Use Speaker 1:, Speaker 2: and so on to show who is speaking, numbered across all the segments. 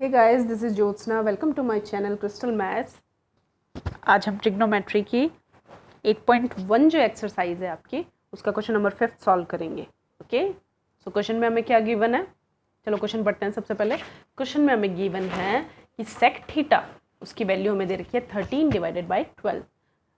Speaker 1: Hey guys, this is Jyotsna. Welcome to my channel crystal maths. आज हम trigonometry की 8.1 जो एक्सरसाइज है आपकी, उसका क्वेश्चन नंबर 5 सॉल्व करेंगे। ओके, सो क्वेश्चन में हमें क्या गिवन है, चलो क्वेश्चन पढ़ते हैं। सबसे पहले क्वेश्चन में हमें गिवन है कि सेक थीटा, उसकी वैल्यू हमें दे रखी है 13 divided by 12।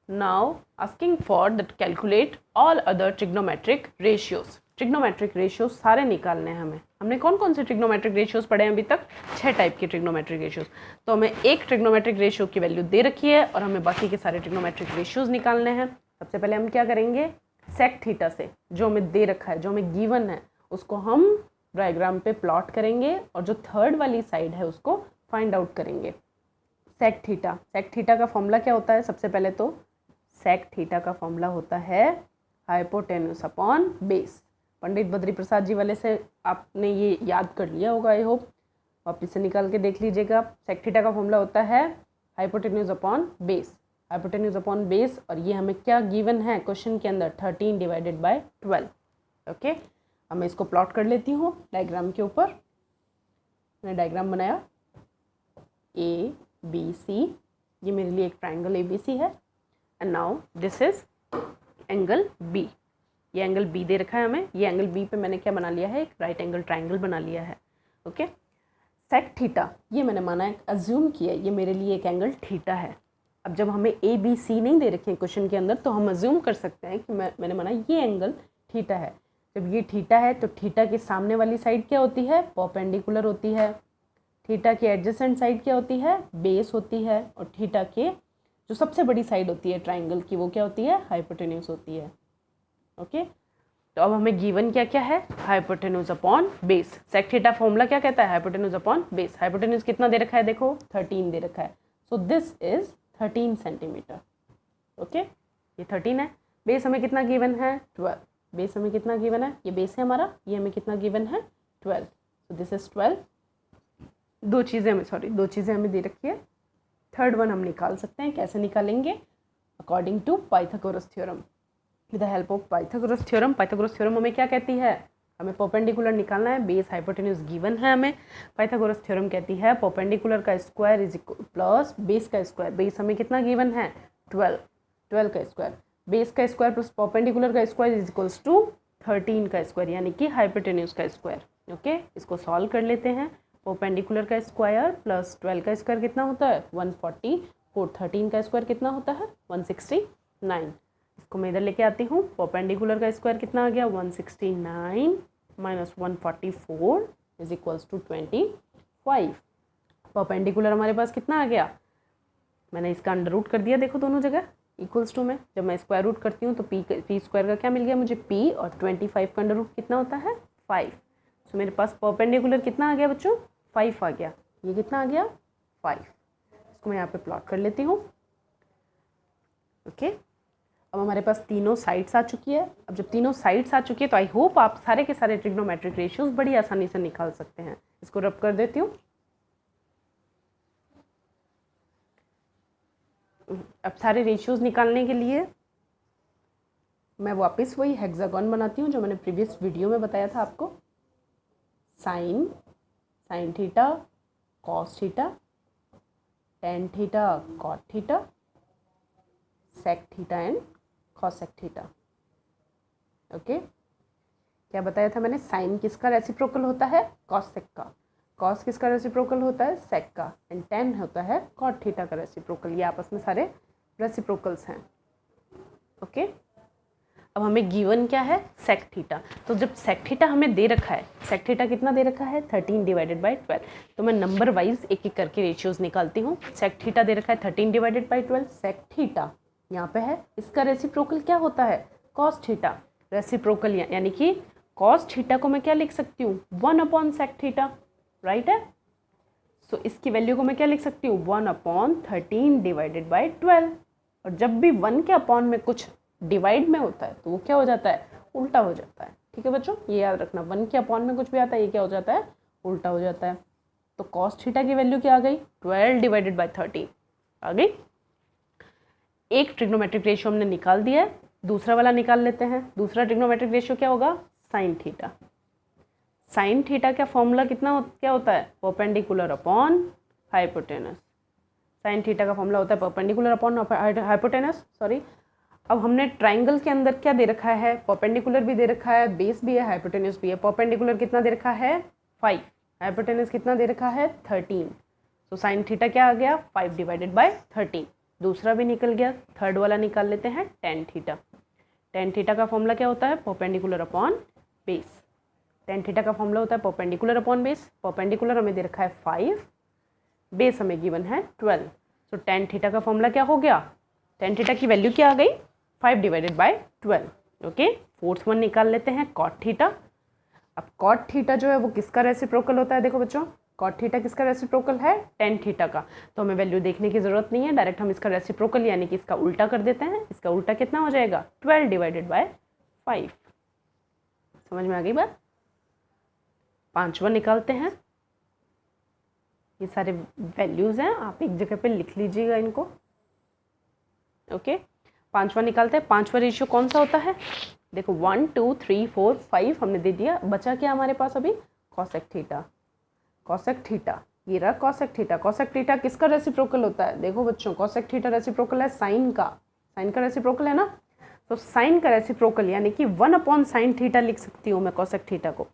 Speaker 1: Now asking for that calculate all other trigonometric ratios. Trigonometric ratios सारे निकालने हैं हमें। हमने कौन कौन से ट्रिग्नोमेट्रिक रेशियोज पढ़े हैं अभी तक? 6 टाइप के ट्रिग्नोमेट्रिक रेशियोज। तो हमें एक ट्रिग्नोमेट्रिक रेशियो की वैल्यू दे रखी है और हमें बाकी के सारे ट्रिग्नोमेट्रिक रेशियोज निकालने हैं। सबसे पहले हम क्या करेंगे, सेक थीटा से जो हमें दे रखा है, जो हमें गिवन है, उसको हम डायग्राम पे प्लॉट करेंगे और जो थर्ड वाली साइड है उसको फाइंड आउट करेंगे। सेक थीटा का फॉर्मूला क्या होता है? सबसे पहले तो सेक थीटा का फॉर्मूला होता है hypotenuse upon base. Pandit Badri Prasad ji वाले से आपने ये याद कर लिया होगा, आई होप। वापिस से निकाल के देख लीजिएगा। सेक थीटा का फॉर्मूला होता है hypotenuse upon base, hypotenuse upon base. और ये हमें क्या गिवन है क्वेश्चन के अंदर? 13 डिवाइडेड बाय 12। ओके, अब मैं इसको प्लॉट कर लेती हूँ डायग्राम के ऊपर। मैंने डायग्राम बनाया ए बी सी, ये मेरे लिए एक ट्राइंगल ए बी सी है। And now this is angle B, ये एंगल बी दे रखा है हमें। ये एंगल बी पे मैंने क्या बना लिया है? एक राइट एंगल ट्राइंगल बना लिया है। ओके, सेक थीटा ये मैंने माना है, अज्यूम किया ये मेरे लिए एक एंगल थीटा है। अब जब हमें ए बी सी नहीं दे रखे हैं क्वेश्चन के अंदर, तो हम अज्यूम कर सकते हैं कि मैंने माना ये एंगल थीटा है। जब ये थीटा है तो थीटा के सामने वाली साइड क्या होती है? परपेंडिकुलर होती है। थीटा की एडजेसेंट साइड क्या होती है? बेस होती है। और थीटा के जो सबसे बड़ी साइड होती है ट्राइंगल की, वो क्या होती है? हाइपोटेन्यूज होती है। ओके, तो अब हमें गिवन क्या क्या है? Hypotenuse upon base. Sec theta formula क्या कहता है? Hypotenuse upon base. हाइपोटेन्यूज कितना दे रखा है? देखो 13 दे रखा है। So this is 13 centimetre. Okay, ये 13 है। बेस हमें कितना गिवन है? 12। बेस हमें कितना गिवन है? ये बेस है हमारा, ये हमें कितना गिवन है? 12। So this is 12। दो चीज़ें हमें दे रखी है। थर्ड वन हम निकाल सकते हैं। कैसे निकालेंगे? According to Pythagoras theorem, with the help of Pythagoras theorem. Pythagoras theorem हमें क्या कहती है? हमें परपेंडिकुलर निकालना है, बेस हाइपोटेन्यूज गिवन है हमें। पाइथागोरस थ्योरम कहती है परपेंडिकुलर का square is equal plus base का स्क्वायर। बेस हमें कितना गिवन है? 12। 12 का स्क्वायर, बेस का स्क्वायर प्लस परपेंडिकुलर का स्क्वायर इज इक्वल्स टू 13 का स्क्वायर, यानी कि हाइपोटेन्यूज का स्क्वायर। ओके, इसको सॉल्व कर लेते हैं। परपेंडिकुलर का स्क्वायर प्लस 12 का स्क्वायर कितना होता है? 144। 13 का स्क्वायर कितना होता है? 169। इसको मैं इधर लेके आती हूँ। परपेंडिकुलर का स्क्वायर कितना आ गया? 169 minus 144 is equals to 25। Perpendicular हमारे पास कितना आ गया? मैंने इसका अंडर रूट कर दिया, देखो दोनों जगह इक्वल्स टू में। जब मैं स्क्वायर रूट करती हूँ तो पी स्क्वायर का क्या मिल गया मुझे? पी। और 25 का अंडर रूट कितना होता है? 5। तो मेरे पास परपेंडिकुलर कितना आ गया बच्चों? 5 आ गया। ये कितना आ गया? 5। इसको मैं यहाँ पे प्लॉट कर लेती हूँ। ओके, अब हमारे पास तीनों साइड्स आ चुकी है। अब जब तीनों साइड्स आ चुकी है तो आई होप आप सारे के सारे ट्रिग्नोमेट्रिक रेशियोज बड़ी आसानी से निकाल सकते हैं। इसको रब कर देती हूँ। अब सारे रेशियोज निकालने के लिए मैं वापस वही हेक्सागन बनाती हूँ जो मैंने प्रीवियस वीडियो में बताया था आपको। Sine theta, cos theta, tan theta, cot theta, sec theta and cosec theta. Okay, क्या बताया था मैंने? साइन किसका रेसिप्रोकल होता है? कॉसेक का। कॉस किसका रेसिप्रोकल होता है? सेक का। एंड टेन होता है कॉट थीटा का रेसिप्रोकल। ये आपस में सारे रेसिप्रोकल्स हैं। ओके, अब हमें गिवन क्या है? Sec theta. तो जब सेक थीटा हमें दे रखा है, सेक थीटा कितना दे रखा है? 13 डिवाइडेड बाई 12। तो मैं नंबर वाइज एक एक करके रेशियोज निकालती हूँ। सेक थीटा दे रखा है 13 डिवाइडेड बाई 12। सेक थीटा यहाँ पे है, इसका रेसिप्रोकल क्या होता है? Cos theta. रेसिप्रोकल यानी कि कॉस थीटा को मैं क्या लिख सकती हूँ? 1 अपॉन सेक थीटा, राइट है। सो इसकी वैल्यू को मैं क्या लिख सकती हूँ? 1 अपॉन 13 डिवाइडेड बाई 12। और जब भी 1 के अपॉन में कुछ डिवाइड में होता है तो वो क्या हो जाता है? उल्टा हो जाता है। ठीक है बच्चों, ये याद रखना। 1 के अपॉन में कुछ भी आता है, ये क्या हो जाता है? उल्टा हो जाता है। तो कॉस थीटा की वैल्यू क्या आ गई? 12 डिवाइडेड बाई 13 आ गई। एक ट्रिग्नोमेट्रिक रेशियो हमने निकाल दिया है, दूसरा वाला निकाल लेते हैं। दूसरा ट्रिग्नोमेट्रिक रेशियो क्या होगा? Sine theta. साइन थीटा का फॉर्मूला क्या होता है, perpendicular upon hypotenuse. Sine theta का फॉर्मूला होता है परपेंडिकुलर अपॉन हाइपोटेनस, सॉरी। अब हमने ट्राइंगल के अंदर क्या दे रखा है, परपेंडिकुलर भी दे रखा है, बेस भी है, हाइपोटेनस भी है। परपेंडिकुलर कितना दे रखा है 5, हाइपोटेनस कितना दे रखा है 13। तो साइन थीटा क्या आ गया 5 डिवाइडेड बाय 13। दूसरा भी निकल गया, थर्ड वाला निकाल लेते हैं टेन थीटा। टेन थीटा का फॉर्मूला क्या होता है, perpendicular upon base. Tan theta का फॉर्मूला होता है परपेंडिकुलर अपॉन बेस। परपेंडिकुलर हमें दे रखा है 5, बेस हमें गिवन है 12। तो टेन थीटा का फॉर्मूला क्या हो गया, टेन थीटा की वैल्यू क्या आ गई 5 divided by 12। Okay, fourth one निकाल लेते हैं कॉट थीटा। अब कॉट थीटा जो है वो किसका रेसिप्रोकल होता है, देखो बच्चों कॉट थीटा किसका रेसिप्रोकल है, टेन थीटा का। तो हमें वैल्यू देखने की जरूरत नहीं है, डायरेक्ट हम इसका रेसिप्रोकल यानी कि इसका उल्टा कर देते हैं। इसका उल्टा कितना हो जाएगा 12 डिवाइडेड बाय 5। समझ में आ गई बात। पांचवा निकालते हैं, ये सारे वैल्यूज हैं, आप एक जगह पे लिख लीजिएगा इनको। ओके, पांचवा निकालते हैं। पांचवा रेशियो कौन सा होता है, देखो 1 2 3 4 5 हमने दे दिया। बचा क्या हमारे पास अभी, कॉसेक थीटा। कॉसेक थीटा ये रहा कॉसेक थीटा। कॉसेक थीटा किसका रेसिप्रोकल होता है, देखो बच्चों कॉसेक थीटा रेसिप्रोकल है साइन का। साइन का रेसिप्रोकल है ना, तो साइन का रेसिप्रोकल यानी कि 1 अपॉन साइन थीटा लिख सकती हूँ मैं। कॉसेक थीटा को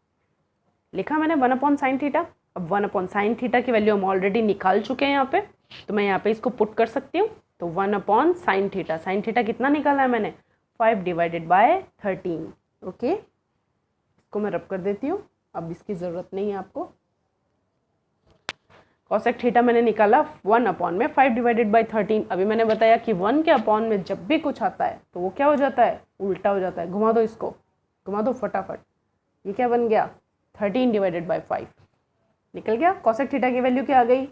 Speaker 1: लिखा मैंने 1 अपॉन साइन थीटा। अब 1 अपॉन साइन थीटा की वैल्यू हम ऑलरेडी निकाल चुके हैं यहाँ पे, तो मैं यहाँ पे इसको पुट कर सकती हूँ। तो 1 upon sine theta, sine theta कितना निकाला है मैंने 5 डिवाइडेड बाय 13। ओके, इसको मैं रब कर देती हूँ, अब इसकी ज़रूरत नहीं है आपको। कॉसेक थीटा मैंने निकाला 1 अपॉन में 5 डिवाइडेड बाय 13। अभी मैंने बताया कि 1 के अपॉन में जब भी कुछ आता है तो वो क्या हो जाता है, उल्टा हो जाता है। घुमा दो इसको, घुमा दो फटाफट। ये क्या बन गया 13 डिवाइडेड बाय 5 निकल गया। कॉसेक थीटा की वैल्यू क्या आ गई,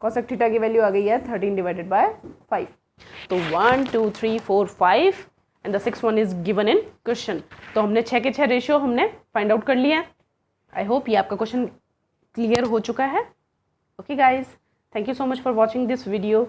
Speaker 1: कॉसेक थीटा की वैल्यू आ गई है 13 डिवाइडेड बाय 5। तो 1 2 3 4 5 and the 6th one is given in question. तो हमने 6 के 6 रेशियो हमने फाइंड आउट कर लिया है। आई होप ये आपका क्वेश्चन क्लियर हो चुका है। Okay guys, thank you so much for watching this video.